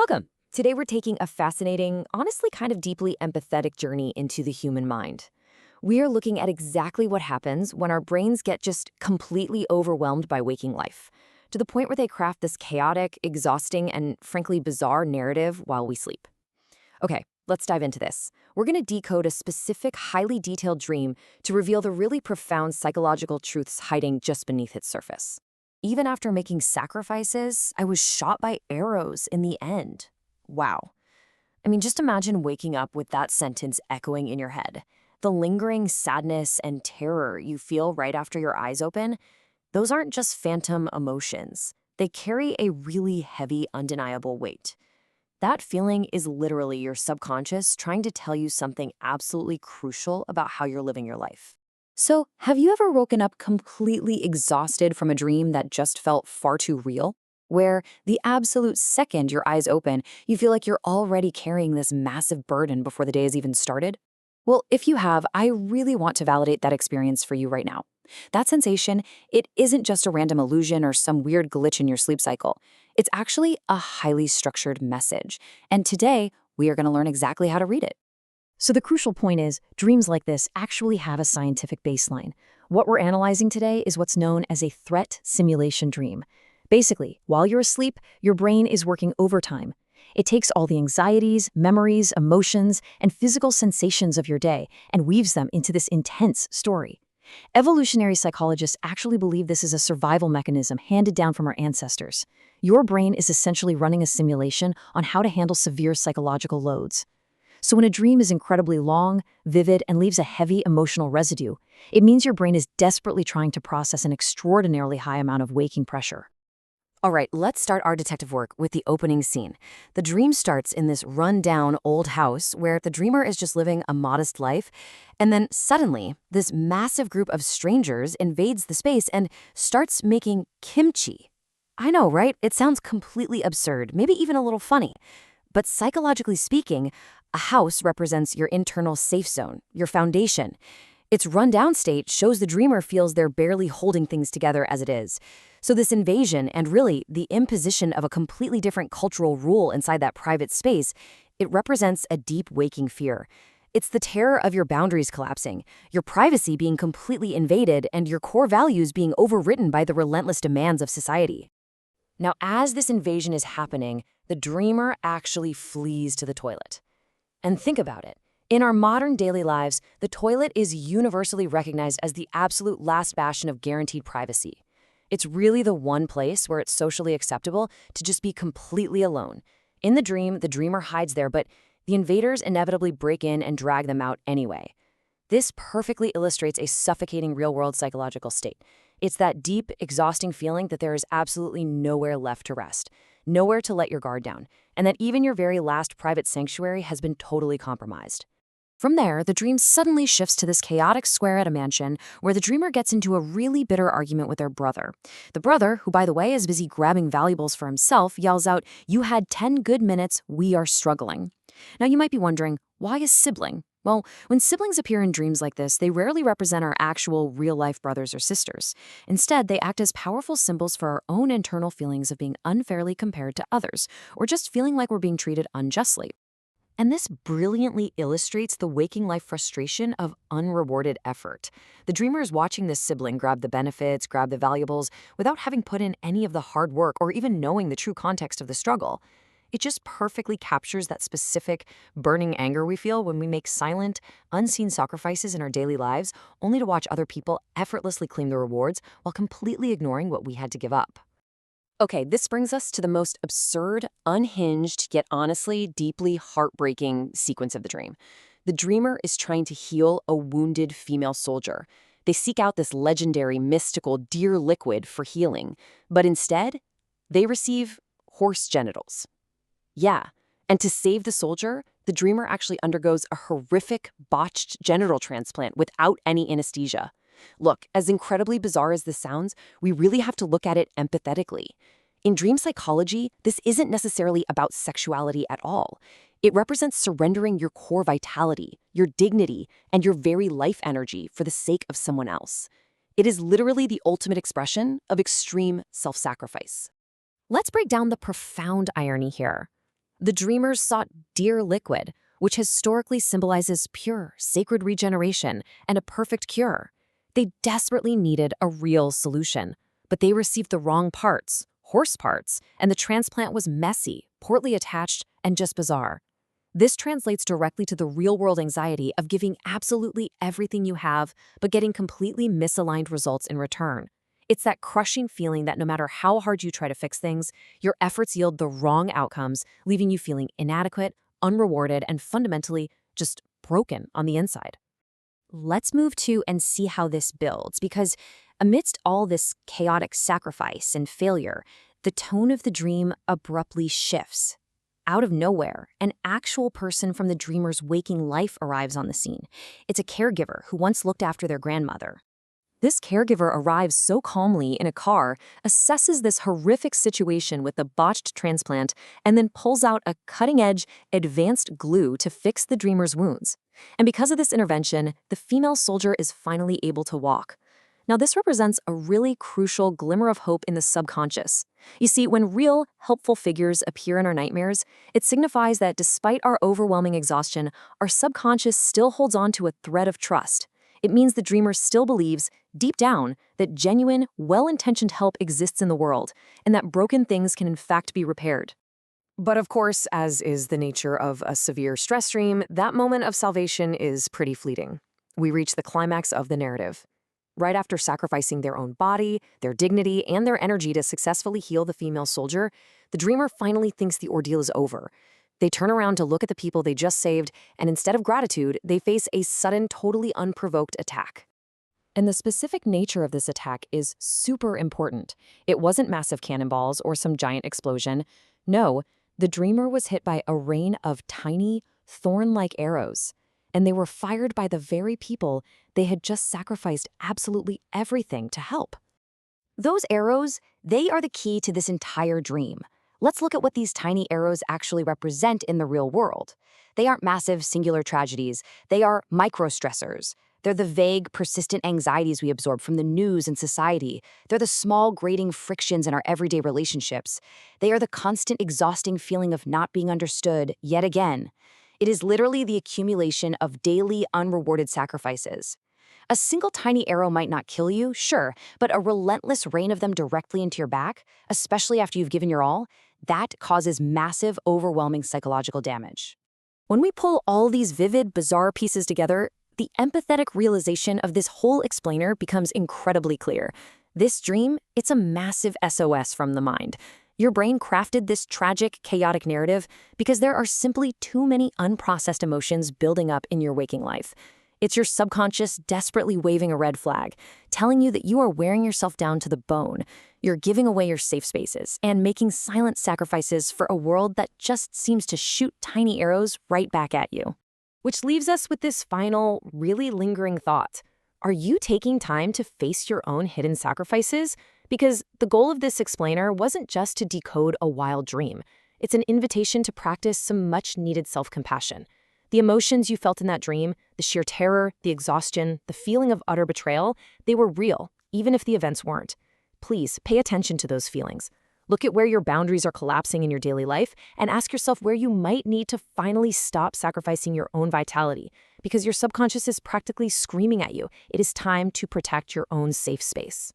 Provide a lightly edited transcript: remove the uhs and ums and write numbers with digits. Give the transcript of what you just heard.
Welcome. Today we're taking a fascinating, honestly kind of deeply empathetic journey into the human mind. We are looking at exactly what happens when our brains get just completely overwhelmed by waking life, to the point where they craft this chaotic, exhausting, and frankly bizarre narrative while we sleep. Okay, let's dive into this. We're going to decode a specific, highly detailed dream to reveal the really profound psychological truths hiding just beneath its surface. Even after making sacrifices, I was shot by arrows in the end. Wow. I mean, just imagine waking up with that sentence echoing in your head. The lingering sadness and terror you feel right after your eyes open, those aren't just phantom emotions. They carry a really heavy, undeniable weight. That feeling is literally your subconscious trying to tell you something absolutely crucial about how you're living your life. So, have you ever woken up completely exhausted from a dream that just felt far too real? Where the absolute second your eyes open, you feel like you're already carrying this massive burden before the day has even started? Well, if you have, I really want to validate that experience for you right now. That sensation, it isn't just a random illusion or some weird glitch in your sleep cycle. It's actually a highly structured message. And today, we are going to learn exactly how to read it. So the crucial point is, dreams like this actually have a scientific baseline. What we're analyzing today is what's known as a threat simulation dream. Basically, while you're asleep, your brain is working overtime. It takes all the anxieties, memories, emotions, and physical sensations of your day and weaves them into this intense story. Evolutionary psychologists actually believe this is a survival mechanism handed down from our ancestors. Your brain is essentially running a simulation on how to handle severe psychological loads. So when a dream is incredibly long, vivid, and leaves a heavy emotional residue, it means your brain is desperately trying to process an extraordinarily high amount of waking pressure. All right, let's start our detective work with the opening scene. The dream starts in this run-down old house where the dreamer is just living a modest life, and then suddenly, this massive group of strangers invades the space and starts making kimchi. I know, right? It sounds completely absurd, maybe even a little funny. But psychologically speaking, a house represents your internal safe zone, your foundation. Its rundown state shows the dreamer feels they're barely holding things together as it is. So this invasion and really the imposition of a completely different cultural rule inside that private space, it represents a deep waking fear. It's the terror of your boundaries collapsing, your privacy being completely invaded, and your core values being overwritten by the relentless demands of society. Now, as this invasion is happening, the dreamer actually flees to the toilet. And think about it. In our modern daily lives, the toilet is universally recognized as the absolute last bastion of guaranteed privacy. It's really the one place where it's socially acceptable to just be completely alone. In the dream, the dreamer hides there, but the invaders inevitably break in and drag them out anyway. This perfectly illustrates a suffocating real-world psychological state. It's that deep, exhausting feeling that there is absolutely nowhere left to rest, nowhere to let your guard down, and that even your very last private sanctuary has been totally compromised. From there, the dream suddenly shifts to this chaotic square at a mansion where the dreamer gets into a really bitter argument with their brother. The brother, who by the way is busy grabbing valuables for himself, yells out, "You had 10 good minutes, we are struggling." Now you might be wondering, why a sibling? Well, when siblings appear in dreams like this, they rarely represent our actual real-life brothers or sisters. Instead, they act as powerful symbols for our own internal feelings of being unfairly compared to others, or just feeling like we're being treated unjustly. And this brilliantly illustrates the waking life frustration of unrewarded effort. The dreamer is watching this sibling grab the benefits, grab the valuables, without having put in any of the hard work or even knowing the true context of the struggle. It just perfectly captures that specific burning anger we feel when we make silent, unseen sacrifices in our daily lives, only to watch other people effortlessly claim the rewards while completely ignoring what we had to give up. Okay, this brings us to the most absurd, unhinged, yet honestly deeply heartbreaking sequence of the dream. The dreamer is trying to heal a wounded female soldier. They seek out this legendary, mystical deer liquid for healing, but instead, they receive horse genitals. Yeah, and to save the soldier, the dreamer actually undergoes a horrific, botched genital transplant without any anesthesia. Look, as incredibly bizarre as this sounds, we really have to look at it empathetically. In dream psychology, this isn't necessarily about sexuality at all. It represents surrendering your core vitality, your dignity, and your very life energy for the sake of someone else. It is literally the ultimate expression of extreme self-sacrifice. Let's break down the profound irony here. The dreamers sought dear liquid, which historically symbolizes pure, sacred regeneration and a perfect cure. They desperately needed a real solution, but they received the wrong parts, horse parts, and the transplant was messy, poorly attached, and just bizarre. This translates directly to the real-world anxiety of giving absolutely everything you have, but getting completely misaligned results in return. It's that crushing feeling that no matter how hard you try to fix things, your efforts yield the wrong outcomes, leaving you feeling inadequate, unrewarded, and fundamentally just broken on the inside. Let's move to and see how this builds, because amidst all this chaotic sacrifice and failure, the tone of the dream abruptly shifts. Out of nowhere, an actual person from the dreamer's waking life arrives on the scene. It's a caregiver who once looked after their grandmother. This caregiver arrives so calmly in a car, assesses this horrific situation with a botched transplant, and then pulls out a cutting-edge, advanced glue to fix the dreamer's wounds. And because of this intervention, the female soldier is finally able to walk. Now, this represents a really crucial glimmer of hope in the subconscious. You see, when real, helpful figures appear in our nightmares, it signifies that despite our overwhelming exhaustion, our subconscious still holds on to a thread of trust. It means the dreamer still believes, deep down, that genuine, well-intentioned help exists in the world, and that broken things can in fact be repaired. But of course, as is the nature of a severe stress dream, that moment of salvation is pretty fleeting. We reach the climax of the narrative. Right after sacrificing their own body, their dignity, and their energy to successfully heal the female soldier, the dreamer finally thinks the ordeal is over. They turn around to look at the people they just saved, and instead of gratitude, they face a sudden, totally unprovoked attack. And the specific nature of this attack is super important. It wasn't massive cannonballs or some giant explosion. No, the dreamer was hit by a rain of tiny, thorn-like arrows. And they were fired by the very people they had just sacrificed absolutely everything to help. Those arrows, they are the key to this entire dream. Let's look at what these tiny arrows actually represent in the real world. They aren't massive, singular tragedies. They are micro-stressors. They're the vague, persistent anxieties we absorb from the news and society. They're the small, grating frictions in our everyday relationships. They are the constant, exhausting feeling of not being understood yet again. It is literally the accumulation of daily, unrewarded sacrifices. A single tiny arrow might not kill you, sure, but a relentless rain of them directly into your back, especially after you've given your all, that causes massive, overwhelming psychological damage. When we pull all these vivid, bizarre pieces together, the empathetic realization of this whole explainer becomes incredibly clear. This dream, it's a massive SOS from the mind. Your brain crafted this tragic, chaotic narrative because there are simply too many unprocessed emotions building up in your waking life. It's your subconscious desperately waving a red flag, telling you that you are wearing yourself down to the bone. You're giving away your safe spaces and making silent sacrifices for a world that just seems to shoot tiny arrows right back at you. Which leaves us with this final, really lingering thought. Are you taking time to face your own hidden sacrifices? Because the goal of this explainer wasn't just to decode a wild dream. It's an invitation to practice some much-needed self-compassion. The emotions you felt in that dream, the sheer terror, the exhaustion, the feeling of utter betrayal, they were real, even if the events weren't. Please pay attention to those feelings. Look at where your boundaries are collapsing in your daily life and ask yourself where you might need to finally stop sacrificing your own vitality, because your subconscious is practically screaming at you. It is time to protect your own safe space.